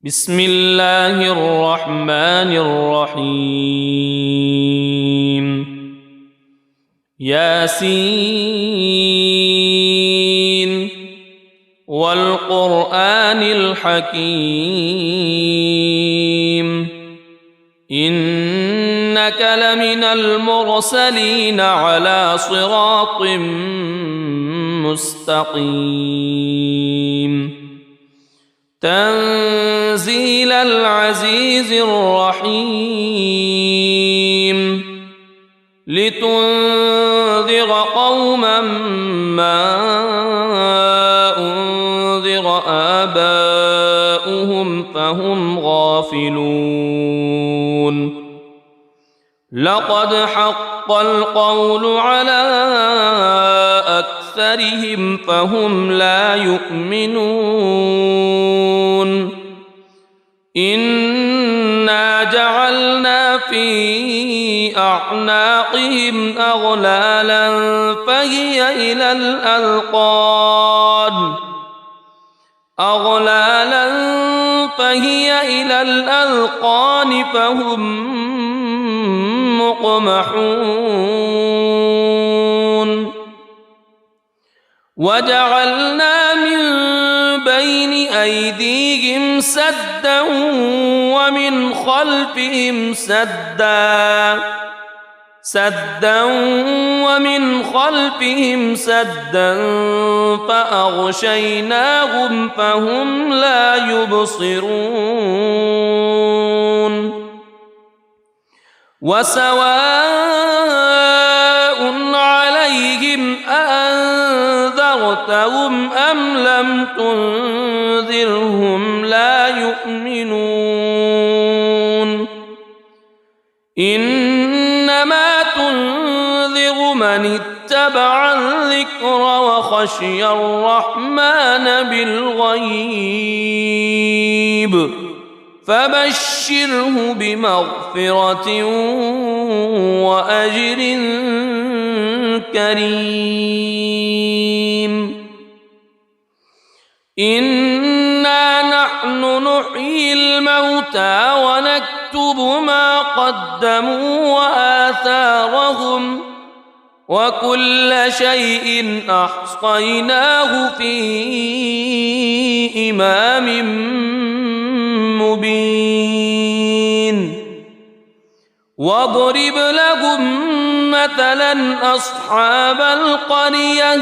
بسم الله الرحمن الرحيم ياسين والقرآن الحكيم إنك لمن المرسلين على صراط مستقيم تنزيل العزيز الرحيم لتنذر قوما ما أنذر آباؤهم فهم غافلون لقد حق القول على أكثرهم فهم لا يؤمنون إنا جعلنا في أعناقهم أغلالا فهي إلى الأذقان فهم مقمحون وجعلنا من بين أيديهم سدا ومن خلفهم سدا فأغشيناهم فهم لا يبصرون وسواء عليهم أأنذرتهم أم لم تنذرهم لا يؤمنون إنما تنذر من اتبع الذكر وخشي الرحمن بالغيب فبشره بمغفرة وأجر كريم إنا نحن نحيي الموتى ونكتب ما قدموا وآثارهم وكل شيء أحصيناه في إمام مبين واضرب لهم مثلا أصحاب القرية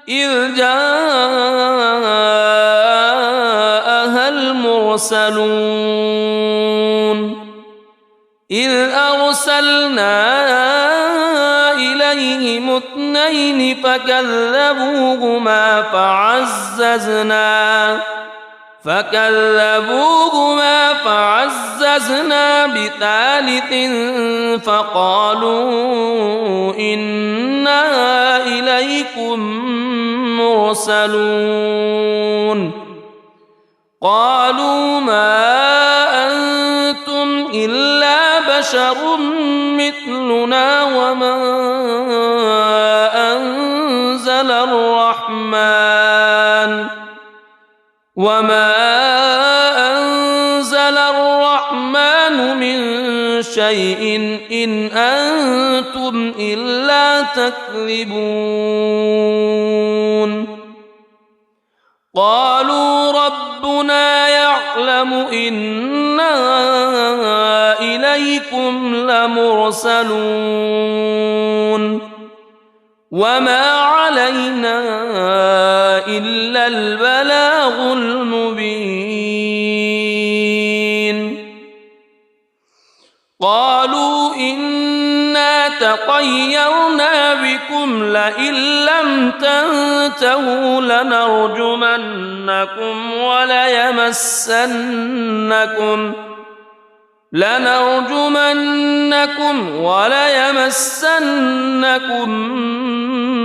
إذ جاءها المرسلون إذ أرسلنا إليهم اثنين فكذبوهما فعززنا بثالث فقالوا إنا إليكم مرسلون قالوا ما أنتم إلا بشر مثلنا وما أنزل الرحمن من شيء إن أنتم إلا تكذبون قالوا ربنا يعلم إنا إليكم لمرسلون وما علينا إلا البلاغ المبين قالوا إنا تطيرنا بكم لئن لم تنتهوا لنرجمنكم وليمسنكم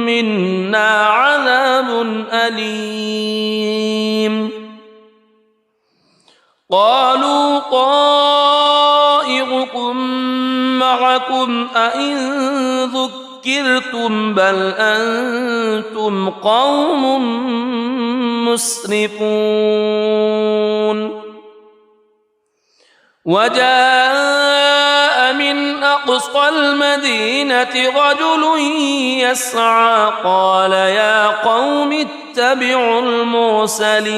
منا عذاب أليم قالوا طائركم معكم أئن ذكرتم بل أنتم قوم مسرفون وجاء من أقصى المدينة رجل يسعى قال يا قوم اتبعوا المرسلين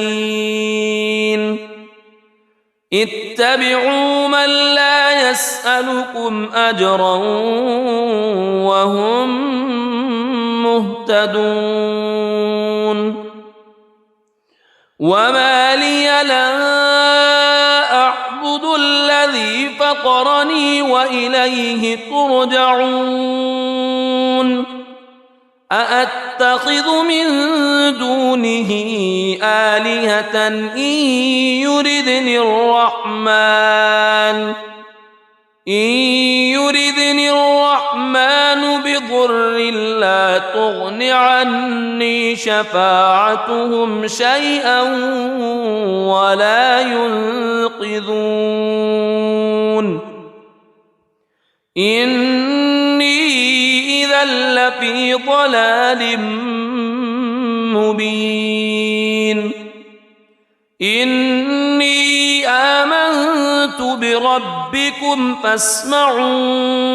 اتبعوا من لا يسألكم أجرا وهم مهتدون وما لي لا أعبد الذي فطرني وإليه ترجعون أأتخذ من دونه آلهة إن يردني الرحمن بضر لا تغن عني شفاعتهم شيئا ولا ينقذون إني إذا لفي ضلال مبين إني آمنت بربكم فاسمعون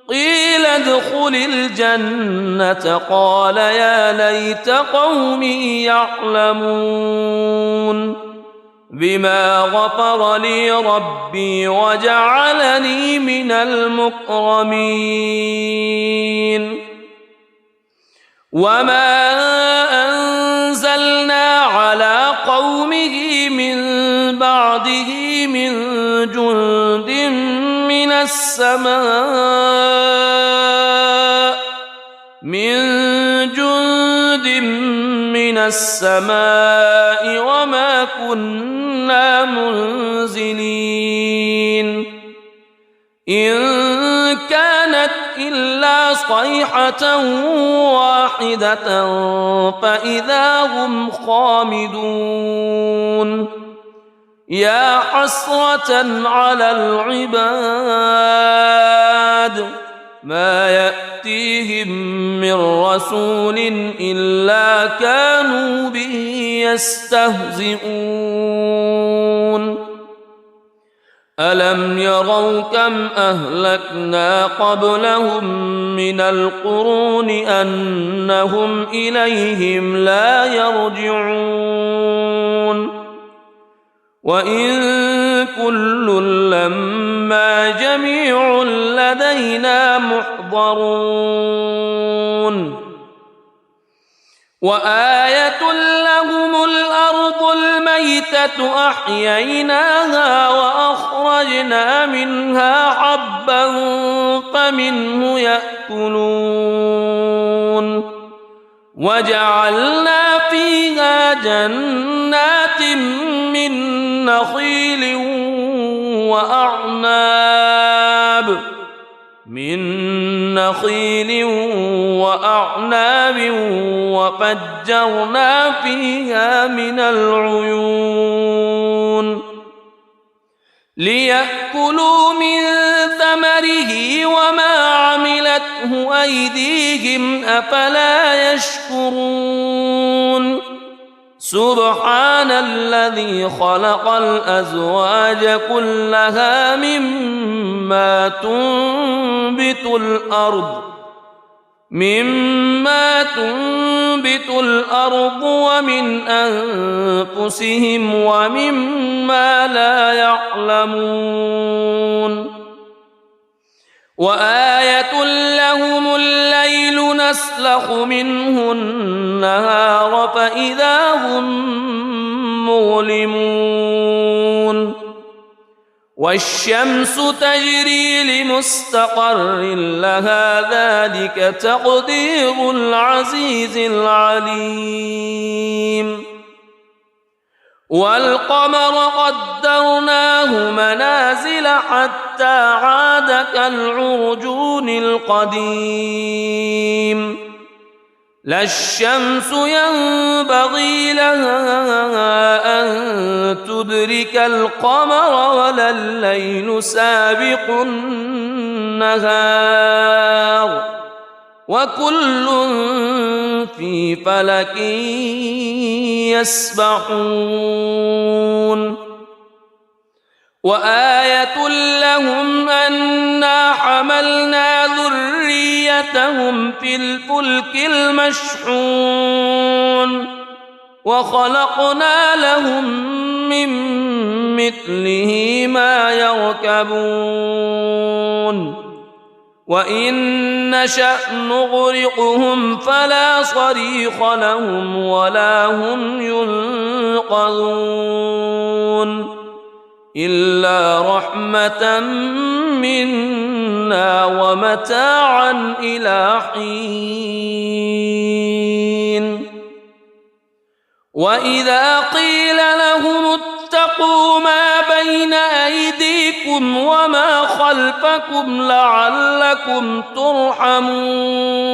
قيل ادخل الجنة قال يا ليت قومي يعلمون بما غفر لي ربي وجعلني من المكرمين وما أنزلنا على قومه من بعده من جند من السماء وما كنا منزلين إن كانت إلا صيحة واحدة فإذا هم خامدون يا حسرة على العباد ما يأتيهم من رسول إلا كانوا به يستهزئون ألم يروا كم أهلكنا قبلهم من القرون أنهم إليهم لا يرجعون وإن كل لما جميع لدينا محضرون وآية لهم الأرض الميتة أحييناها وأخرجنا منها حبا فمنه يأكلون وجعلنا فيها جنات من نخيل وأعناب وفجرنا فيها من العيون ليأكلوا من ثمره وما عملته أيديهم أفلا يشكرون سبحان الذي خلق الأزواج كلها مما تنبت الأرض ومن أنفسهم ومما لا يعلمون وآية لهم الليل نسلخ منه النهار فإذا هم مظلمون والشمس تجري لمستقر لها ذلك تقدير العزيز العليم والقمر قدرناه منازل حتى عاد كالعرجون القديم لا الشمس ينبغي لها أن تدرك القمر ولا الليل سابق النهار وكل في فلك يسبحون وآية لهم أنا حملنا ذريتهم في الفلك المشحون وخلقنا لهم من مثله ما يركبون وإن نشأ نغرقهم فلا صريخ لهم ولا هم ينقذون إلا رحمة منا ومتاعا إلى حين وإذا قيل لهم اتقوا ما بين أيديكم وما خلفكم لعلكم ترحمون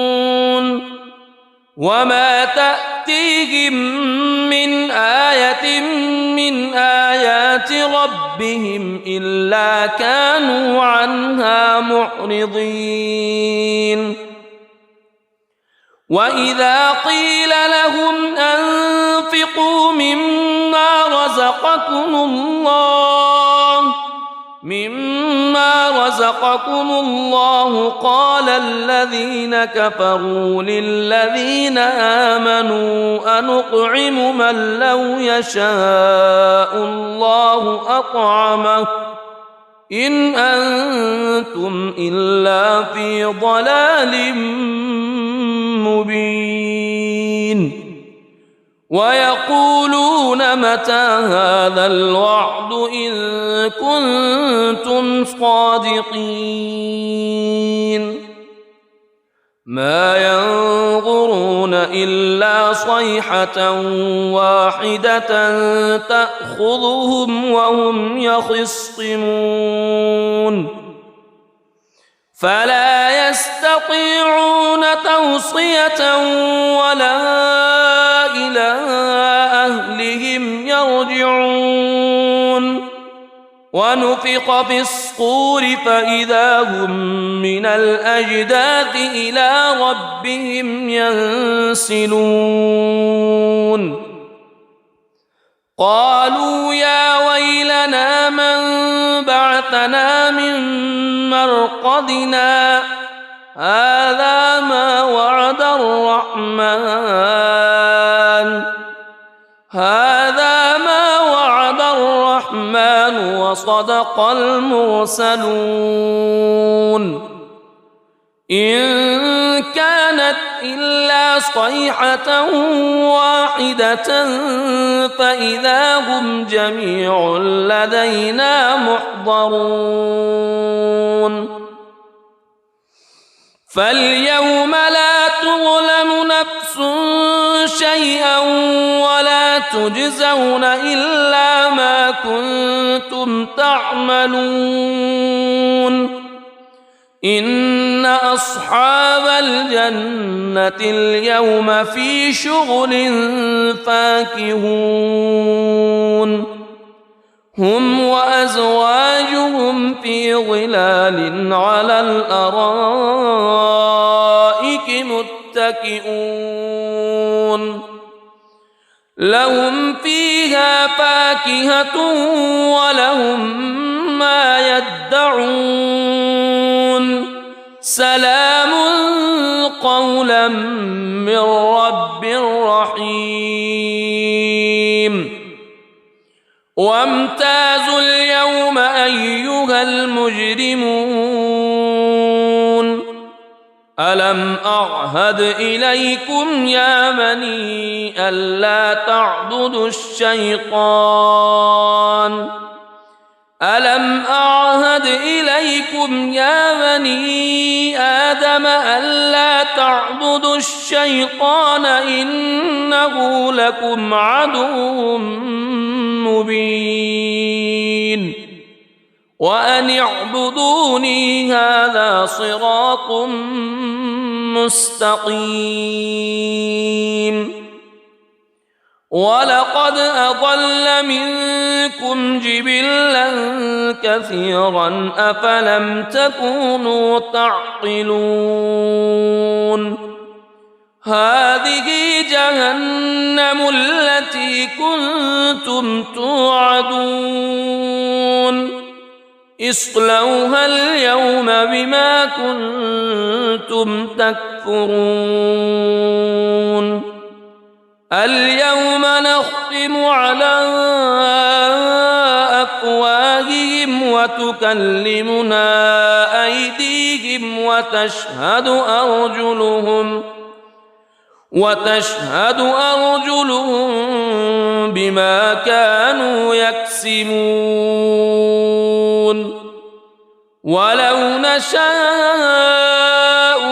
وما تأتيهم من آية من آيات ربهم إلا كانوا عنها معرضين وإذا قيل لهم أنفقوا مما رزقكم الله قال الذين كفروا للذين آمنوا أنطعم من لو يشاء الله أطعمه إن أنتم إلا في ضلال مبين ويقولون متى هذا الوعد إن كنتم صادقين ما ينظرون إلا صيحة واحدة تأخذهم وهم يخصمون فلا يستطيعون توصية ولا إلى أهلهم يرجعون ونفخ في الصور فإذا هم من الأجداث إلى ربهم ينسلون قالوا يا ويلنا من بعثنا من مرقدنا هذا ما وعد الرحمن وصدق المرسلون إن كانت إلا صيحة واحدة فإذا هم جميع لدينا محضرون فاليوم لا تظلم نفس شيئا ولا تجزون إلا ما كنتم تعملون إن أصحاب الجنة اليوم في شغل فاكهون هم وأزواجهم في ظلال على الأرائك متكئون لهم فيها فاكهة ولهم ما يدعون سلام قولا من رب رحيم وامتازوا اليوم أيها المجرمون ألم أعهد إليكم يا بني ألا تعبدوا الشيطان ألم أعهد إليكم يا بني آدم ألا تعبدوا الشيطان إنه لكم عدو مبين وأن اعبدوني هذا صراط مستقيم ولقد أضل منكم جبلا كثيرا أفلم تكونوا تعقلون هذه جهنم التي كنتم توعدون اصلوها اليوم بما كنتم تكفرون اليوم نختم على أفواههم وتكلمنا أيديهم وتشهد أرجلهم بما كانوا يكسبون ولو نشاء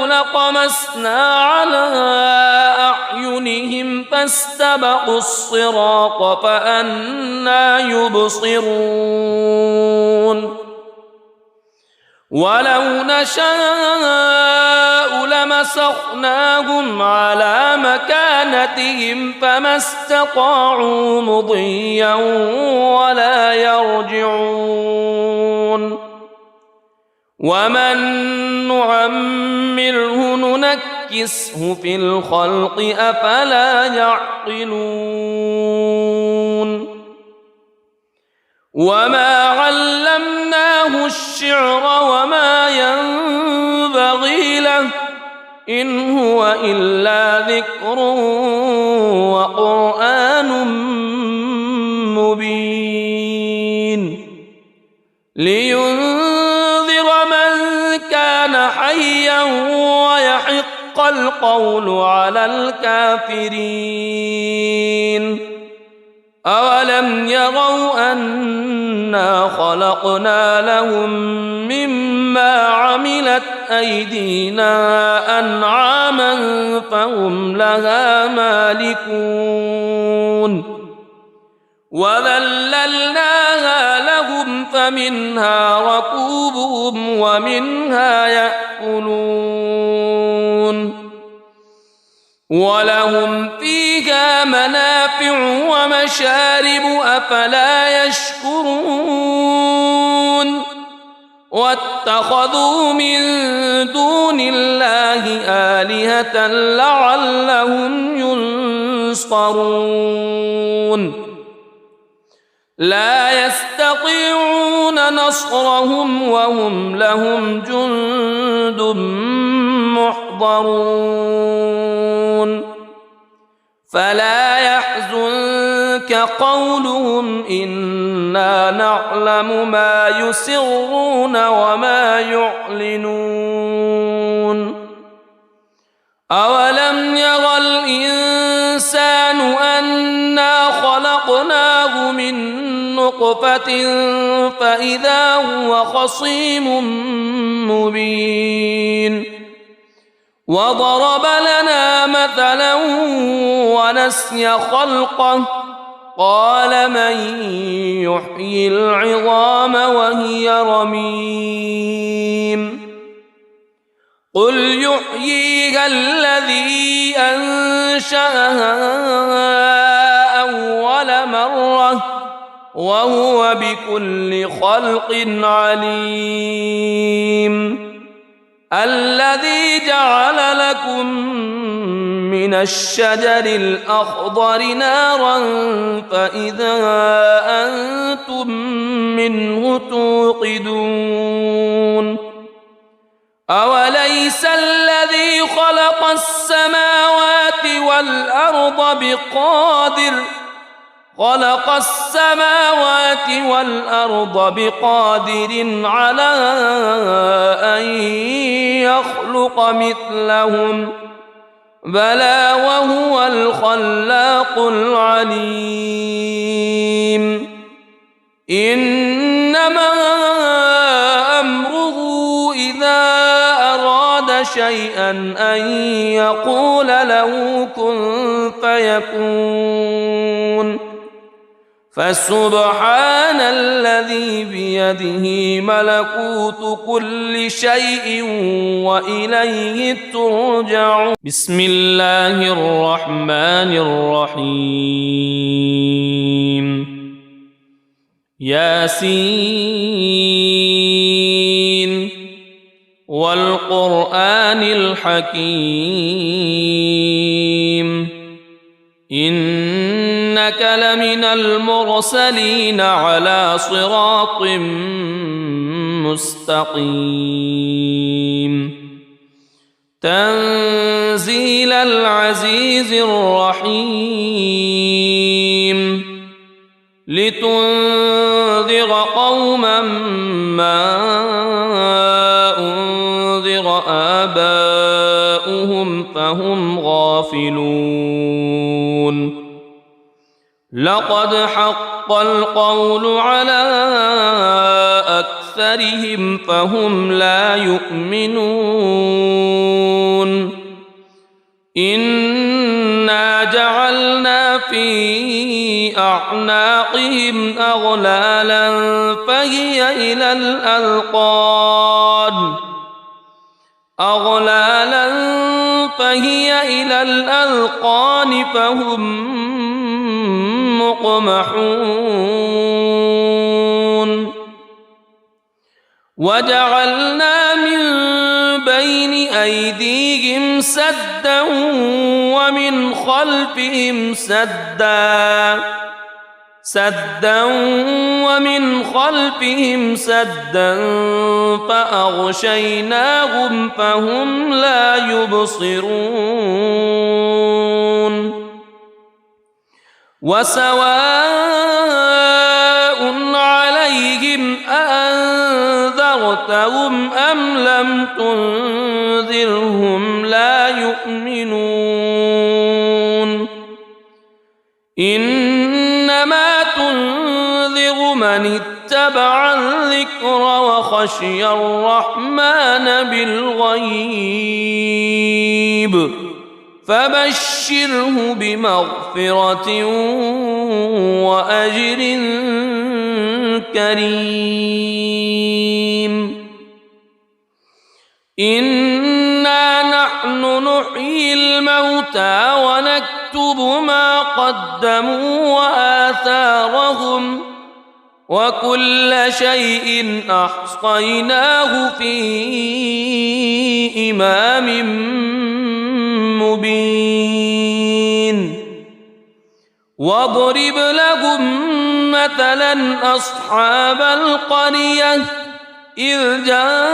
لطمسنا على أعينهم فاستبقوا الصراط فأنى يبصرون ولو نشاء لمسخناهم على مكانتهم فما استطاعوا مضيا ولا يرجعون ومن نعمره ننكسه في الخلق أفلا يعقلون وما علمناه الشعر وما ينبغي له إن هو إلا ذكر وقرآن مبين لينذر من كان حيا ويحق القول على الكافرين أولم يروا أنا خلقنا لهم مما عملت أيدينا أنعاما فهم لها مالكون وذللناها لهم فمنها ركوبهم ومنها يأكلون ولهم فيها منافع ومشارب أفلا يشكرون واتخذوا من دون الله آلهة لعلهم ينصرون لا يستطيعون نصرهم وهم لهم جند محضرون فلا يحزنك قولهم إنا نعلم ما يسرون وما يعلنون أولم ير الإنسان أنا خلقناه من نطفة فإذا هو خصيم مبين وضرب لنا مثلا ونسي خلقه قال من يحيي العظام وهي رميم قل يحييها الذي أنشأها أول مرة وهو بكل خلق عليم الذي جعل لكم من الشجر الأخضر نارا فإذا أنتم منه توقدون أوليس الذي خلق السماوات والأرض بقادر على أن يخلق مثلهم بلى وهو الخلاق العليم إنما أمره إذا أراد شيئا أن يقول له كن فيكون فسبحان الذي بيده ملكوت كل شيء وإليه ترجعون بسم الله الرحمن الرحيم ياسين والقرآن الحكيم إنك إنك لمن المرسلين على صراط مستقيم تنزيل العزيز الرحيم لتنذر قوما ما أنذر آباؤهم فهم غافلون لقد حق القول على أكثرهم فهم لا يؤمنون إنا جعلنا في أعناقهم أغلالا فهي إلى الأذقان فهم مقمحون وجعلنا من بين أيديهم سدا ومن خلفهم سدا فأغشيناهم فهم لا يبصرون وسواء عليهم أأنذرتهم أم لم تنذرهم لا يؤمنون إنما تنذر من اتبع الذكر وخشي الرحمن بالغيب فبشره بمغفرة وأجر كريم إنا نحن نحيي الموتى ونكتب ما قدموا وآثارهم وكل شيء أحصيناه في إمام مبين واضرب لهم مثلا أصحاب القرية إذ جاءها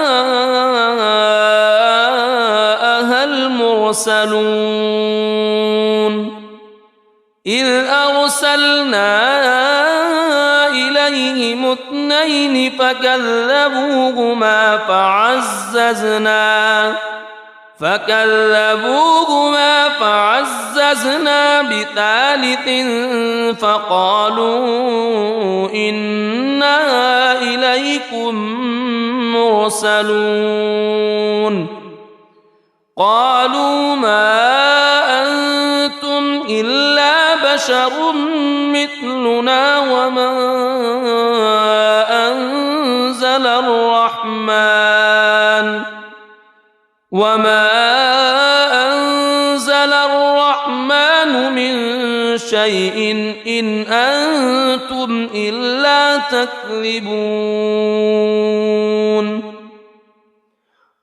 المرسلون إذ أرسلنا إليهم اثنين فكذبوهما فعززنا بثالث فقالوا إنا إليكم مرسلون قالوا ما أنتم إلا بشر مثلنا وما أنزل الرحمن من شيء إن أنتم إلا تكذبون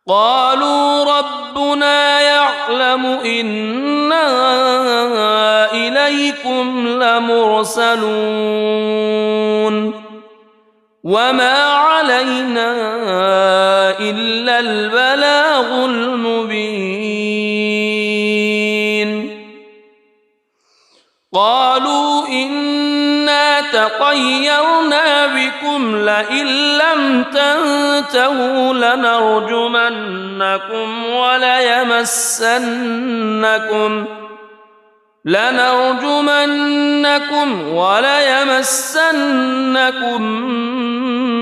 قالوا ربنا يعلم إنا إليكم لمرسلون وما علينا إلا البلاغ المبين قالوا إنا تطيرنا بكم لئن لم تنتهوا لنرجمنكم وليمسنكم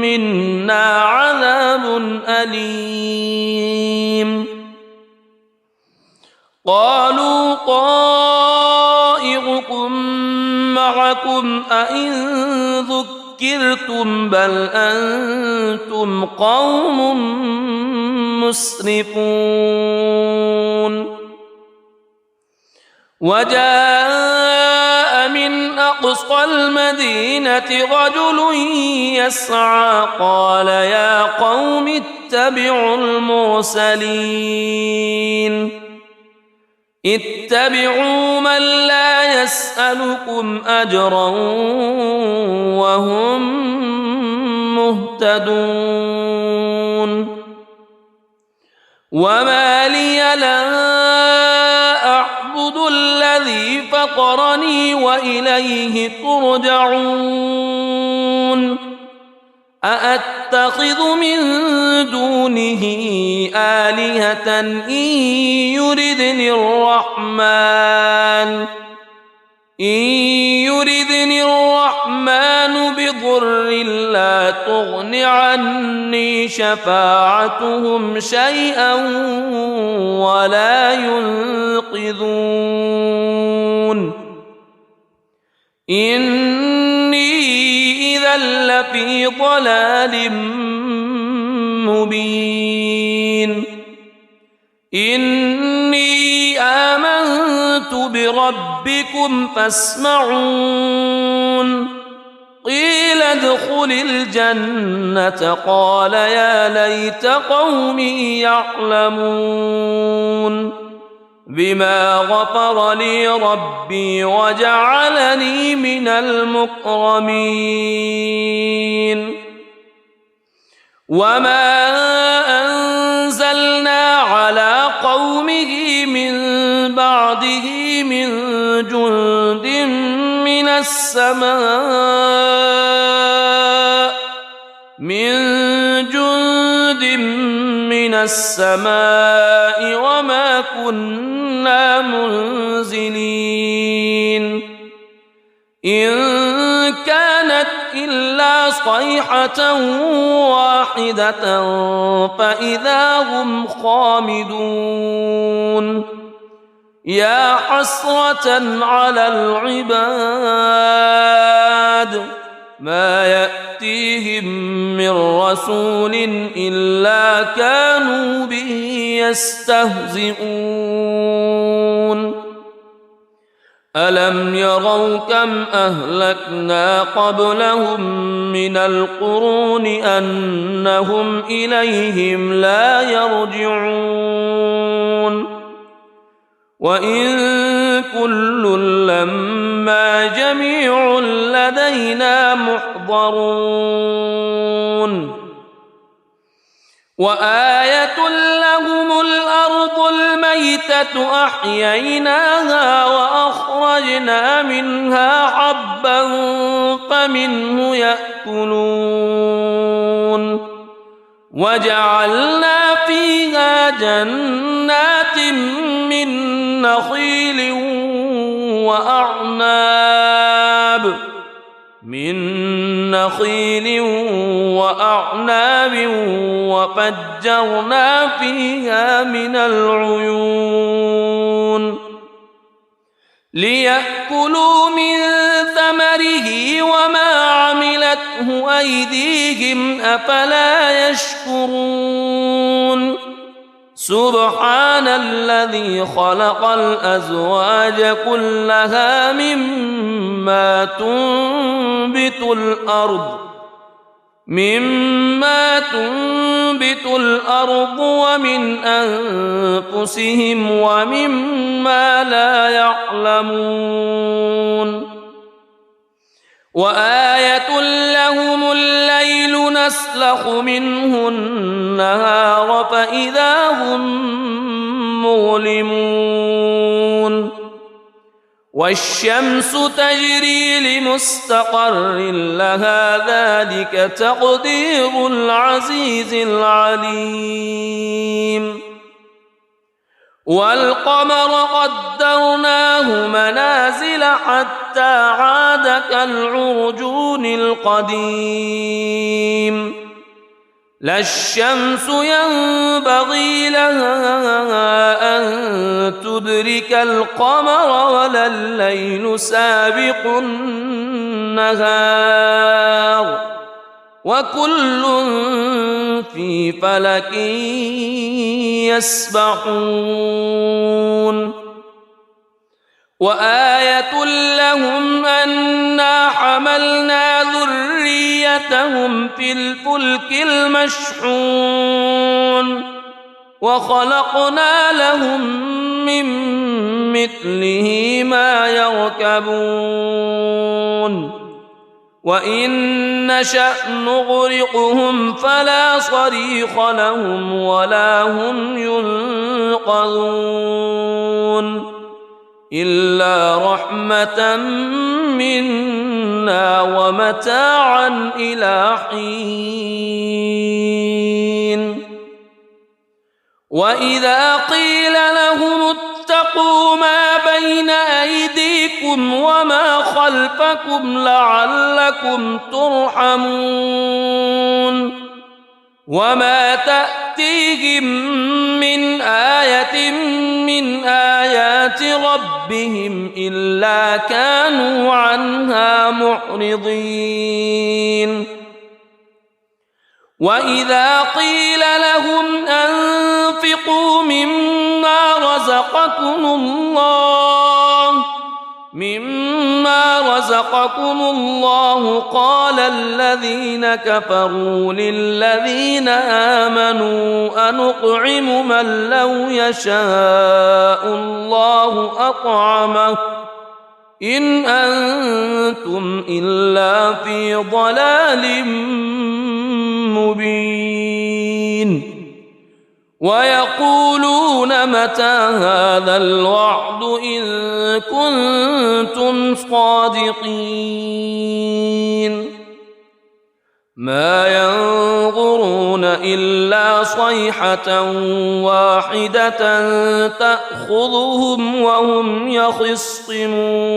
منا عذاب أليم قالوا طائركم معكم أئن ذكرتم بل أنتم قوم مسرفون وجاء من أقصى المدينة رجل يسعى قال يا قوم اتبعوا المرسلين اتبعوا من لا يسألكم أجرا وهم مهتدون وما لي لا أعبد الذي فطرني وإليه ترجعون أأتخذ من دونه آلهة إن يردني الرحمن بضر لا تغن عني شفاعتهم شيئا ولا ينقذون إني إذا لفي ضلال مبين إني آمنت بربكم فاسمعون قيل ادخل الجنة قال يا ليت قومي يعلمون بما غفر لي ربي وجعلني من المكرمين وما أنزلنا على قومه من بعده من جند من السماء وما كنا منزلين إن كانت إلا صيحة واحدة فإذا هم خامدون يا حسرة على العباد ما يأتيهم من رسول إلا كانوا به يستهزئون ألم يروا كم أهلكنا قبلهم من القرون أنهم إليهم لا يرجعون وإن كل لما جميع لدينا محضرون وآية لهم الأرض الميتة أحييناها وأخرجنا منها حبا فمنه يأكلون وجعلنا فيها جنات من نخيل وأعناب وفجرنا فيها من العيون ليأكلوا من ثمره وما عملته أيديهم أفلا يشكرون سبحان الذي خلق الأزواج كلها مما تنبت الأرض ومن أنفسهم ومما لا يعلمون وآية لهم الليل نسلخ منه النهار فإذا هم مظلمون والشمس تجري لمستقر لها ذلك تقدير العزيز العليم والقمر قدرناه منازل حتى عاد كالعرجون القديم لا الشمس ينبغي لها أن تدرك القمر ولا الليل سابق النهار وكل في فلك يسبحون وآية لهم أنا حملنا ذريتهم في الفلك المشحون وخلقنا لهم من مثله ما يركبون وإن نشأ نغرقهم فلا صريخ لهم ولا هم ينقذون إلا رحمة منا ومتاعا إلى حين وإذا قيل لهم اتقوا ما بين أيديكم وما خلفكم لعلكم ترحمون وما تأتيهم من آية من آيات ربهم إلا كانوا عنها معرضين وإذا قيل لهم أنفقوا مما رزقكم الله قال الذين كفروا للذين آمنوا أنطعم من لو يشاء الله أطعمه إن أنتم إلا في ضلال مبين ويقولون متى هذا الوعد إن كنتم صادقين ما ينظرون إلا صيحة واحدة تأخذهم وهم يخصمون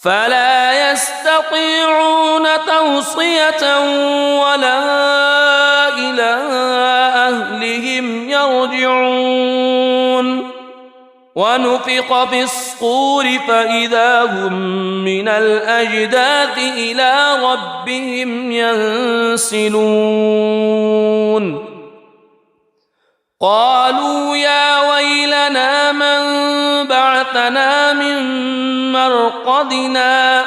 فلا يستطيعون توصية ولا إلى أهلهم يرجعون ونفخ في الصور فإذا هم من الأجداث إلى ربهم ينسلون قالوا يا ويلنا من بعثنا من مرقدنا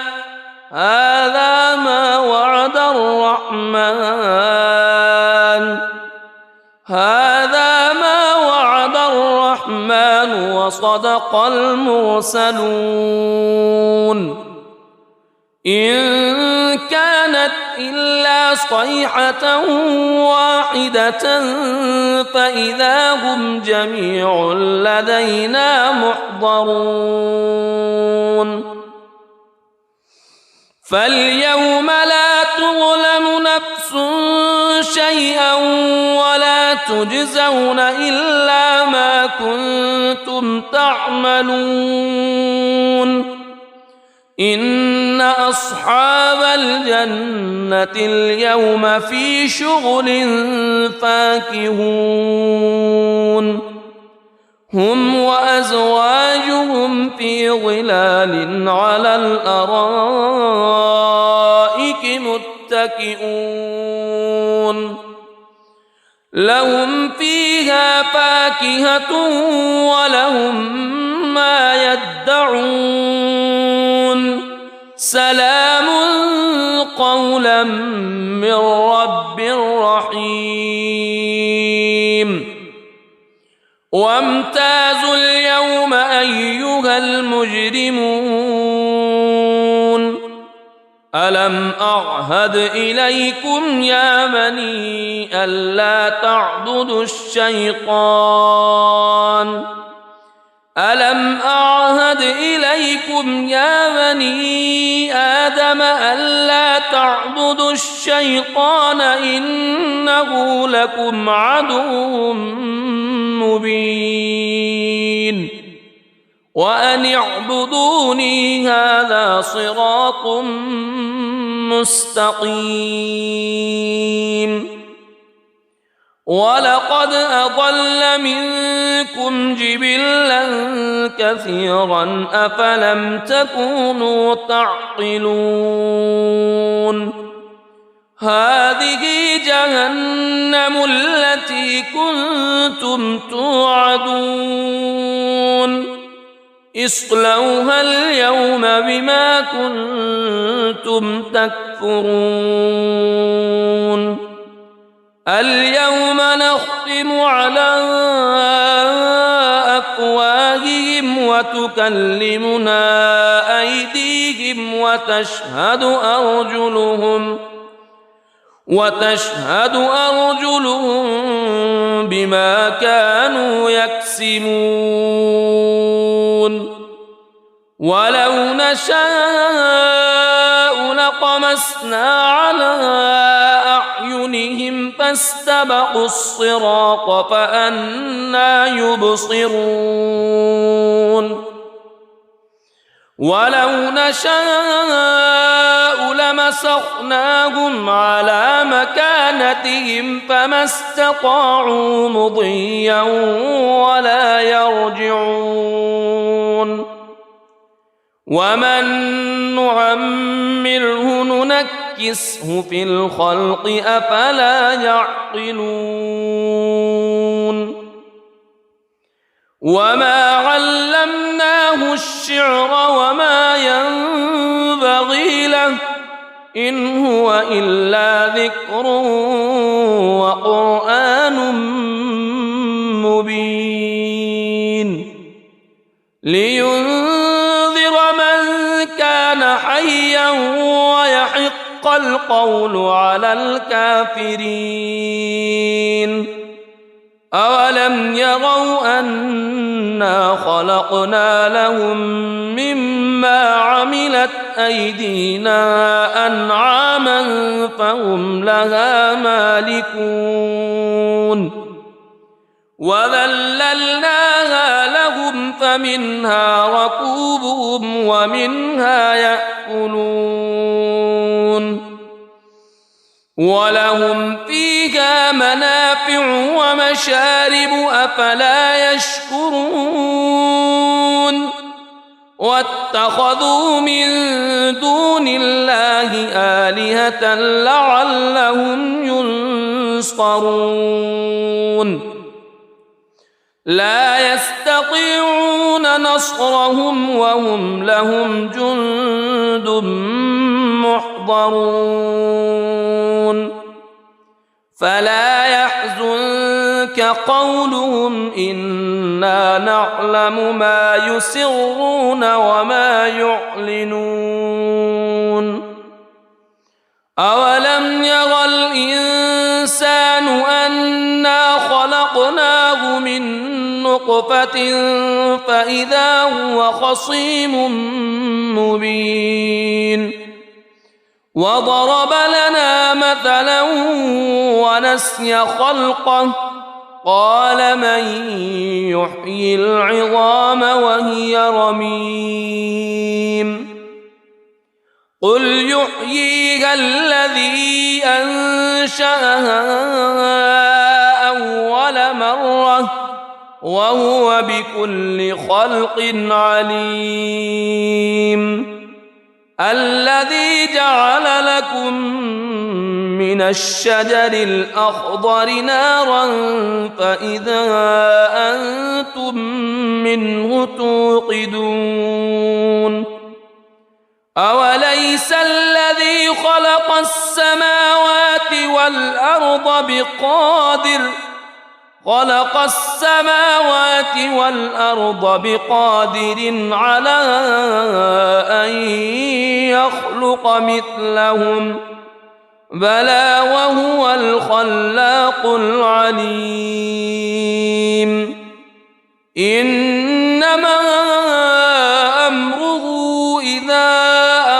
هذا ما وعد الرحمن وصدق المرسلون إن كانت إلا صيحة واحدة فإذا هم جميع لدينا محضرون فاليوم لا تظلم نفس شيئا ولا تجزون إلا ما كنتم تعملون إن أصحاب الجنة اليوم في شغل فاكهون هم وأزواجهم في ظلال على الأرائك متكئون لهم فيها فاكهة ولهم ما يدعون سلام قولا من رب رحيم وامتازوا اليوم أيها المجرمون ألم أعهد إليكم يا بني ألا تعبدوا الشيطان ألم أعهد إليكم يا بني آدم ألا تعبدوا الشيطان إنه لكم عدو مبين وأن اعبدوني هذا صراط مستقيم ولقد أضل منكم جبلا كثيرا أفلم تكونوا تعقلون هذه جهنم التي كنتم توعدون اصلوها اليوم بما كنتم تكفرون اليوم نختم على وتكلمنا أيديهم وتشهد أرجلهم بما كانوا يكسبون ولو نشاء لطمسنا على أعينهم فاستبقوا الصراط فأنى يبصرون ولو نشاء لمسخناهم على مكانتهم فما استطاعوا مضيا ولا يرجعون ومن نعمره ننكسه في الخلق أفلا يعقلون وما علمناه الشعر وما ينبغي له إن هو إلا ذكر وقرآن مبين لينذر من كان حيا ويحق القول على الكافرين أولم يروا أنا خلقنا لهم مما عملت أيدينا أنعاما فهم لها مالكون وذللناها لهم فمنها ركوبهم ومنها يأكلون ولهم فيها منافع ومشارب أفلا يشكرون واتخذوا من دون الله آلهة لعلهم ينصرون لا يستطيعون نصرهم وهم لهم جند محضرون فلا يحزنك قولهم إنا نعلم ما يسرون وما يعلنون أولم ير الإنسان أنا خلقناه من نطفة فإذا هو خصيم مبين وضرب لنا مثلا ونسي خلقه قال من يحيي العظام وهي رميم قل يحييها الذي أنشأها أول مرة وهو بكل خلق عليم الذي جعل لكم من الشجر الأخضر نارا فإذا أنتم منه توقدون أوليس الذي خلق السماوات والأرض بقادر على أن يخلق مثلهم بلى وهو الخلاق العليم إنما أمره إذا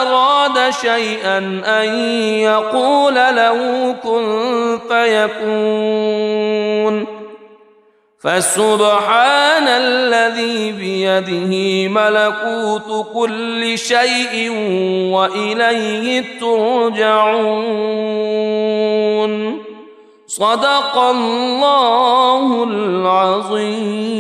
أراد شيئا أن يقول له كن فيكون فسبحان الذي بيده ملكوت كل شيء وإليه ترجعون صدق الله العظيم.